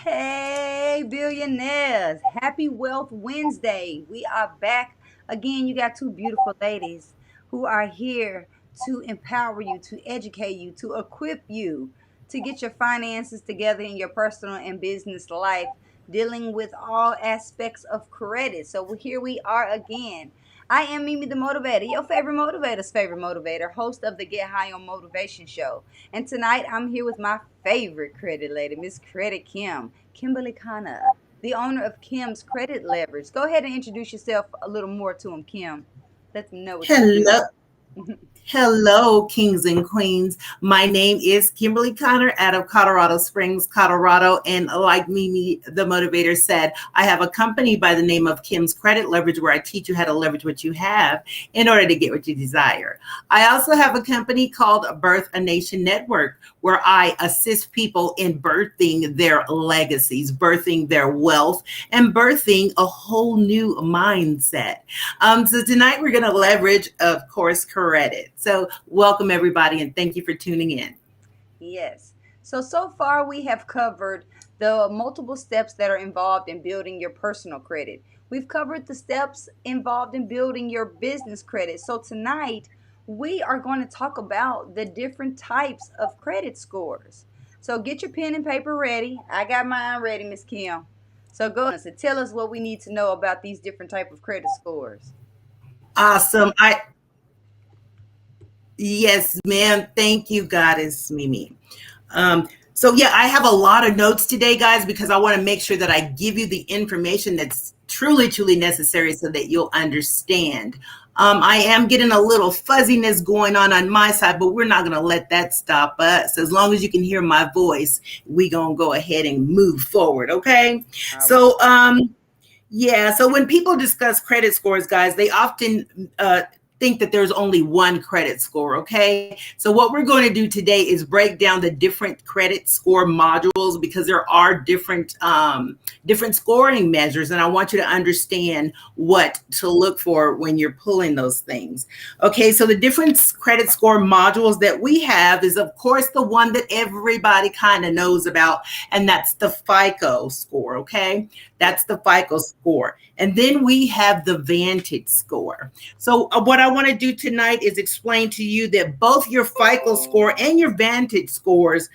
Hey, billionaires. Happy Wealth Wednesday. We are back again. You got two beautiful ladies who are here to empower you, to educate you, to equip you to get your finances together in your personal and business life, dealing with all aspects of credit. So here we are again. I am Mimi the Motivator, your favorite motivator's favorite motivator, host of the Get High on Motivation show. And tonight I'm here with my favorite credit lady, Miss Credit Kim, Kimberly Connor, the owner of Kim's Credit Leverage. Go ahead and introduce yourself a little more to him, Kim. Let them know what you do. Hello, hello, kings and queens. My name is Kimberly Connor out of Colorado Springs, Colorado. And like Mimi, the motivator said, I have a company by the name of Kim's Credit Leverage where I teach you how to leverage what you have in order to get what you desire. I also have a company called Birth a Nation Network where I assist people in birthing their legacies, birthing their wealth, and birthing a whole new mindset. So tonight we're going to leverage, of course, credit. So welcome everybody and thank you for tuning in. Yes. So far we have covered the multiple steps that are involved in building your personal credit. We've covered the steps involved in building your business credit. So tonight we are going to talk about the different types of credit scores. So get your pen and paper ready. I got mine ready, Miss Kim. So go on. So tell us what we need to know about these different type of credit scores. Awesome. Yes, ma'am. Thank you, Goddess Mimi. So yeah, I have a lot of notes today, guys, because I want to make sure that I give you the information that's truly necessary so that you'll understand. I am getting a little fuzziness going on my side, but we're not going to let that stop us. As long as you can hear my voice, we going to go ahead and move forward. Okay. All right. So when people discuss credit scores, guys, they often think that there's only one credit score, okay? So what we're going to do today is break down the different credit score modules because there are different scoring measures, and I want you to understand what to look for when you're pulling those things. Okay, so the different credit score modules that we have is, of course, the one that everybody kind of knows about, and that's the FICO score, okay? That's the FICO score. And then we have the Vantage score. So what I want to do tonight is explain to you that both your FICO score and your Vantage scores,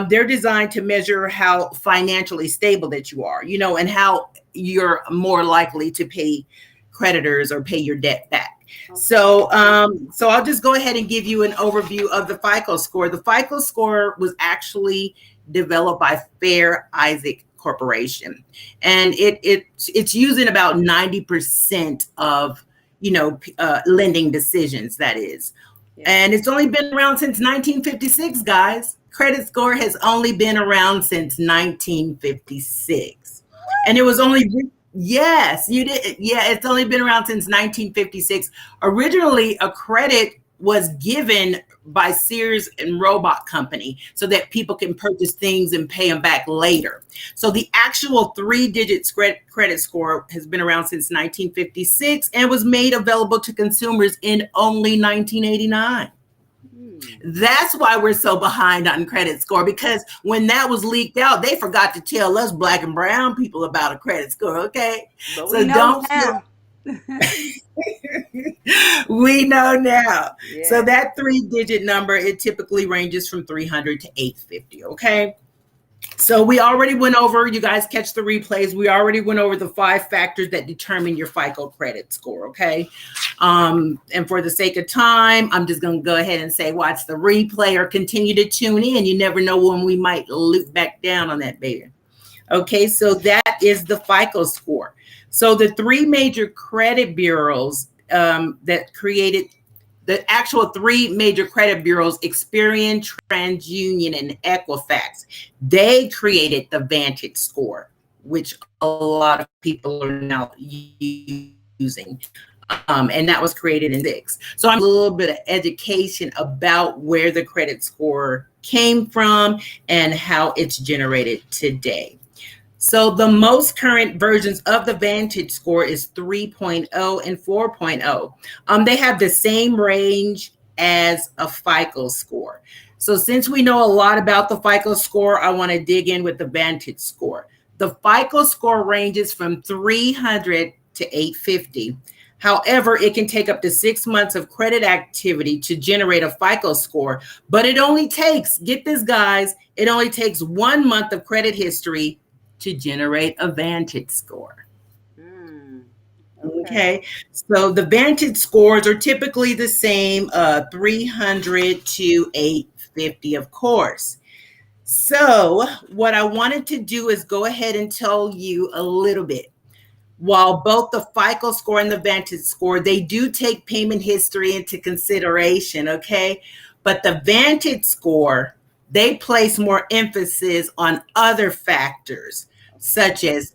they're designed to measure how financially stable that you are, and how you're more likely to pay creditors or pay your debt back. Okay. So I'll just go ahead and give you an overview of the FICO score. The FICO score was actually developed by Fair Isaac Corporation, and it's used in about 90% of lending decisions, that is. Yeah. And it's only been around since 1956, guys. Credit score has only been around since 1956. And it was only yes, you did. Yeah, it's only been around since 1956. Originally, a credit was given by Sears and Roebuck Company so that people can purchase things and pay them back later. So the actual 3-digit credit score has been around since 1956 and was made available to consumers in only 1989. That's why we're so behind on credit score, because when that was leaked out, they forgot to tell us black and brown people about a credit score, okay? But so don't now. We know now. Yeah. So that 3-digit number, it typically ranges from 300 to 850, okay? So we already went over, you guys catch the replays, we already went over the 5 factors that determine your FICO credit score, okay? And for the sake of time, I'm just going to go ahead and say watch the replay or continue to tune in. You never know when we might loop back down on that baby. Okay, so that is the FICO score. So the 3 major credit bureaus that created the actual 3 major credit bureaus, Experian, TransUnion, and Equifax, they created the Vantage score, which a lot of people are now using. And that was created in VIX. So I'm a little bit of education about where the credit score came from and how it's generated today. So the most current versions of the Vantage score is 3.0 and 4.0. They have the same range as a FICO score. So since we know a lot about the FICO score, I want to dig in with the Vantage score. The FICO score ranges from 300 to 850. However, it can take up to 6 months of credit activity to generate a FICO score, but it only takes, get this guys, it only takes 1 month of credit history to generate a Vantage score. Mm, okay. Okay, so the Vantage scores are typically the same, 300 to 850, of course. So, what I wanted to do is go ahead and tell you a little bit. While both the FICO score and the Vantage score, they do take payment history into consideration, okay? But the Vantage score, they place more emphasis on other factors, Okay. such as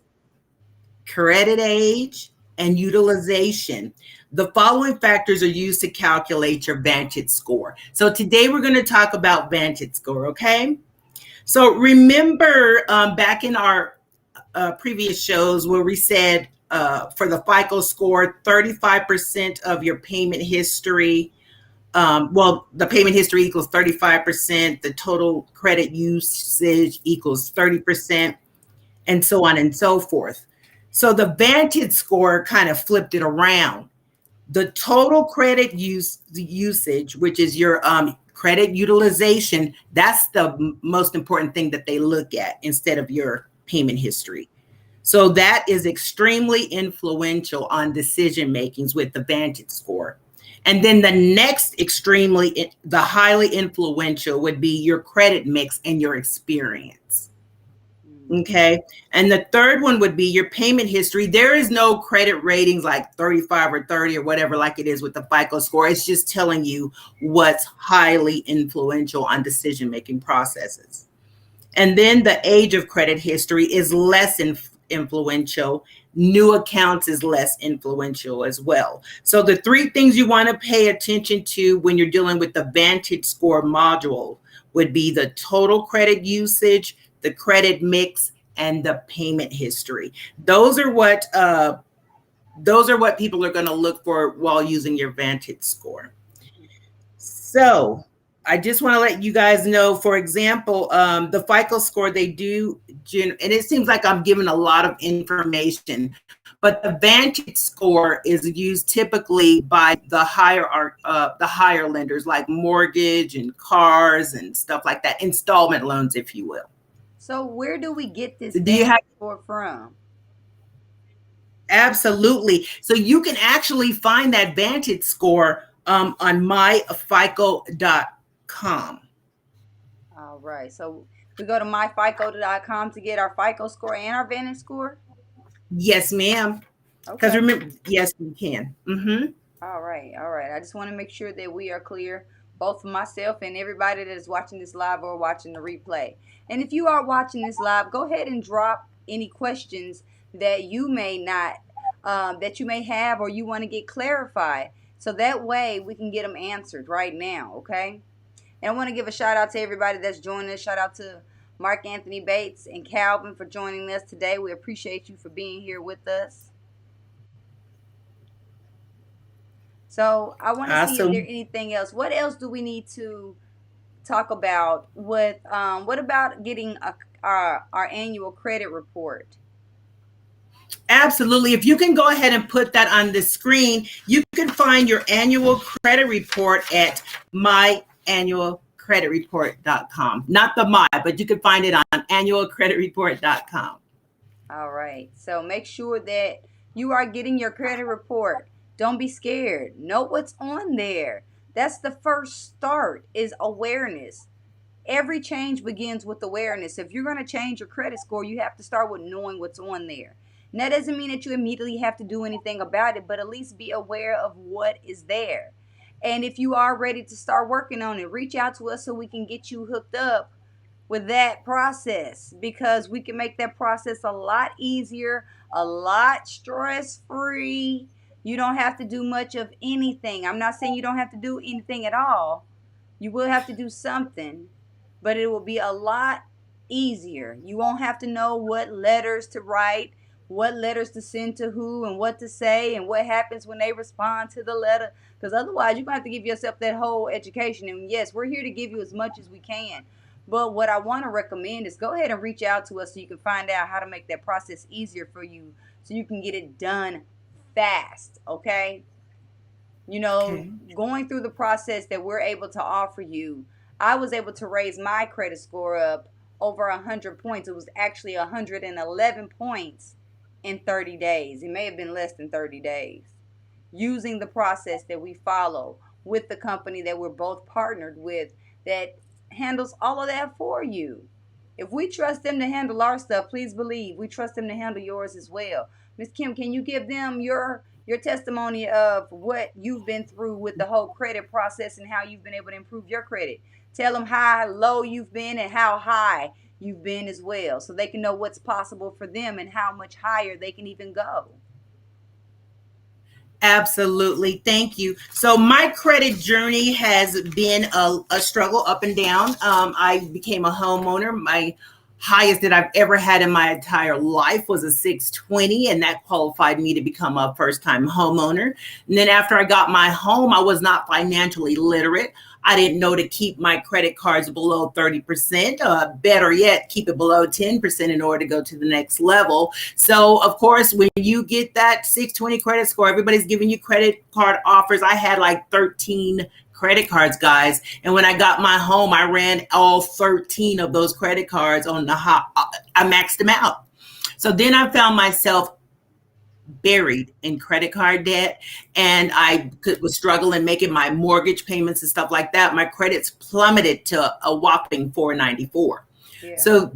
credit age, and utilization. The following factors are used to calculate your Vantage score. So today we're going to talk about Vantage score, okay? So remember back in our previous shows where we said for the FICO score, 35% of your payment history, well, the payment history equals 35%, the total credit usage equals 30%, and so on and so forth. So the Vantage score kind of flipped it around. The total credit usage, which is your credit utilization, that's the most important thing that they look at instead of your payment history. So that is extremely influential on decision makings with the Vantage score. And then the next the highly influential would be your credit mix and your experience. Mm, Okay. And the third one would be your payment history. There is no credit ratings like 35 or 30 or whatever, like it is with the FICO score. It's just telling you what's highly influential on decision making processes. And then the age of credit history is less influential. New accounts is less influential as well. So the three things you want to pay attention to when you're dealing with the Vantage score module would be the total credit usage, the credit mix, and the payment history. Those are what people are going to look for while using your Vantage score. So I just want to let you guys know, for example, the FICO score, they do, and it seems like I'm giving a lot of information, but the Vantage score is used typically by the higher lenders like mortgage and cars and stuff like that, installment loans, if you will. so where do we get this Do you Vantage have score from? Absolutely. So you can actually find that Vantage score on myfico.com. All right. So we go to myfico.com to get our FICO score and our Vantage score. Yes, ma'am. Because Okay. remember, yes, you can. All right. All right. I just want to make sure that we are clear, both for myself and everybody that is watching this live or watching the replay. And if you are watching this live, go ahead and drop any questions that you may not, that you may have or you want to get clarified. So that way we can get them answered right now. Okay. And I want to give a shout out to everybody that's joining us. Shout out to Mark Anthony Bates and Calvin for joining us today. We appreciate you for being here with us. So I want to see if there Awesome. anything else. What else do we need to talk about with what about getting our annual credit report? Absolutely. If you can go ahead and put that on the screen, you can find your annual credit report at myannualcreditreport.com. Not the my, but you can find it on annualcreditreport.com. All right. So make sure that you are getting your credit report. Don't be scared. Know what's on there. That's the first start is awareness. Every change begins with awareness. If you're going to change your credit score, you have to start with knowing what's on there. And that doesn't mean that you immediately have to do anything about it, but at least be aware of what is there. And if you are ready to start working on it, reach out to us so we can get you hooked up with that process because we can make that process a lot easier, a lot stress free. You don't have to do much of anything. I'm not saying you don't have to do anything at all. You will have to do something, but it will be a lot easier. You won't have to know what letters to write, what letters to send to who and what to say and what happens when they respond to the letter. Because otherwise, you're going to have to give yourself that whole education. And yes, we're here to give you as much as we can. But what I want to recommend is go ahead and reach out to us so you can find out how to make that process easier for you so you can get it done fast. Okay. You know, Okay. going through the process that we're able to offer you, I was able to raise my credit score up over 100 points. It was actually 111 points in 30 days. It may have been less than 30 days. Using the process that we follow with the company that we're both partnered with that handles all of that for you. If we trust them to handle our stuff, please believe we trust them to handle yours as well. Miss Kim, can you give them your testimony of what you've been through with the whole credit process and how you've been able to improve your credit? Tell them how low you've been and how high you've been as well, so they can know what's possible for them and how much higher they can even go. Absolutely. Thank you. So my credit journey has been a struggle up and down. I became a homeowner. My highest that I've ever had in my entire life was a 620, and that qualified me to become a first time homeowner. And then after I got my home, I was not financially literate. I didn't know to keep my credit cards below 30%, better yet, keep it below 10% in order to go to the next level. So, of course, when you get that 620 credit score, everybody's giving you credit card offers. I had like 13 credit cards, guys. And when I got my home, I ran all 13 of those credit cards on the hot. I maxed them out. So then I found myself buried in credit card debt, and was struggling making my mortgage payments and stuff like that. My credits plummeted to a whopping 494. Yeah. So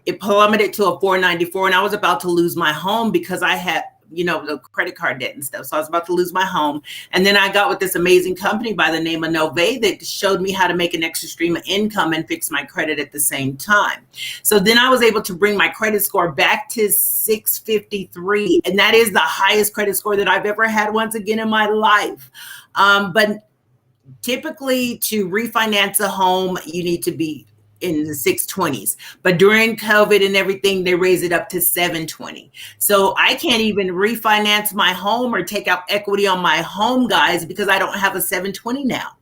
it plummeted to a 494, and I was about to lose my home because I had, the credit card debt and stuff. So I was about to lose my home. And then I got with this amazing company by the name of Motivator that showed me how to make an extra stream of income and fix my credit at the same time. So then I was able to bring my credit score back to 653. And that is the highest credit score that I've ever had once again in my life. But typically to refinance a home, you need to be in the 620s, but during COVID and everything, they raised it up to 720. So I can't even refinance my home or take out equity on my home, guys, because I don't have a 720 now.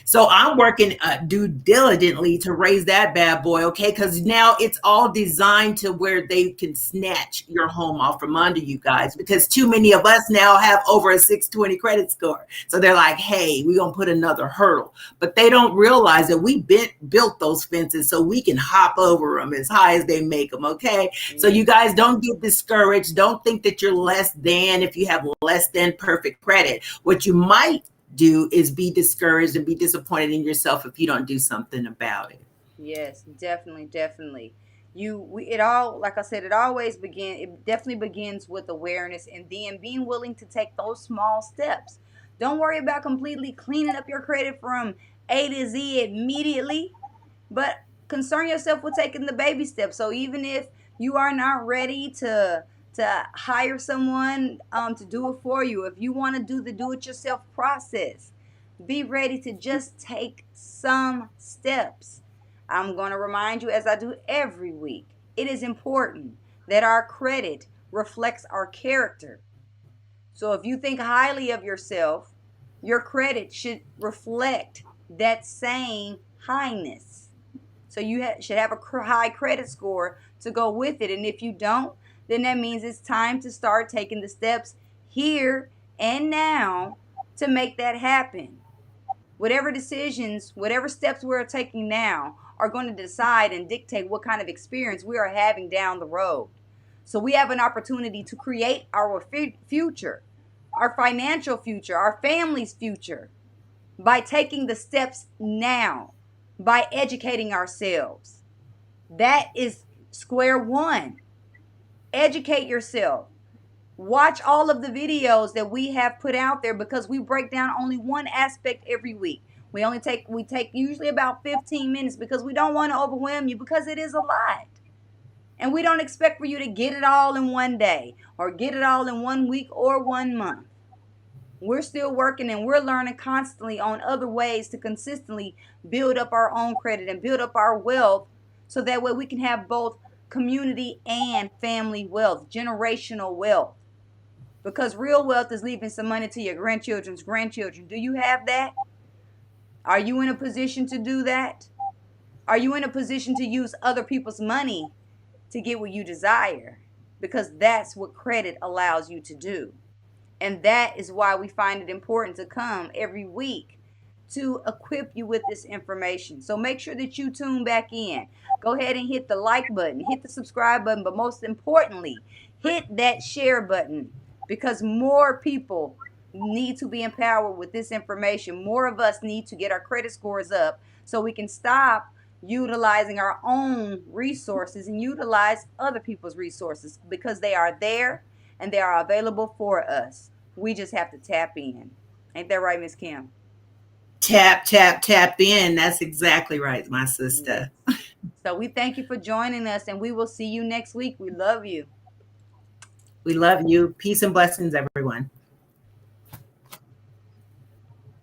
So I'm working due diligently to raise that bad boy, okay? Because now it's all designed to where they can snatch your home off from under you guys, because too many of us now have over a 620 credit score. So they're like, hey, we're going to put another hurdle. But they don't realize that we built those fences so we can hop over them as high as they make them, okay? So you guys don't get discouraged. Don't think that you're less than if you have less than perfect credit. What you might do is be discouraged and be disappointed in yourself if you don't do something about it. Yes, definitely, definitely. It all, like I said, it definitely begins with awareness and then being willing to take those small steps. Don't worry about completely cleaning up your credit from A to Z immediately, but concern yourself with taking the baby steps. So even if you are not ready to hire someone to do it for you, if you want to do the do it yourself process, be ready to just take some steps. I'm going to remind you, as I do every week, it is important that our credit reflects our character. So if you think highly of yourself, your credit should reflect that same highness. So you should have a high credit score to go with it. And if you don't, then that means it's time to start taking the steps here and now to make that happen. Whatever decisions, whatever steps we're taking now are going to decide and dictate what kind of experience we are having down the road. So we have an opportunity to create our future, our financial future, our family's future by taking the steps now, by educating ourselves. That is square one. Educate yourself. Watch all of the videos that we have put out there because we break down only one aspect every week. We take usually about 15 minutes because we don't want to overwhelm you because it is a lot. And we don't expect for you to get it all in one day or get it all in 1 week or 1 month. We're still working and we're learning constantly on other ways to consistently build up our own credit and build up our wealth so that way we can have both community and family wealth, generational wealth. Because real wealth is leaving some money to your grandchildren's grandchildren. Do you have that? Are you in a position to do that? Are you in a position to use other people's money to get what you desire? Because that's what credit allows you to do. And that is why we find it important to come every week to equip you with this information. So make sure that you tune back in. Go ahead and hit the like button, hit the subscribe button, but most importantly, hit that share button, because more people need to be empowered with this information. More of us need to get our credit scores up so we can stop utilizing our own resources and utilize other people's resources, because they are there and they are available for us. We just have to tap in. Ain't that right, Miss Kim? Tap, tap, tap in. That's exactly right, my Yes. sister. So we thank you for joining us, and we will see you next week. We love you. We love you. Peace and blessings, everyone.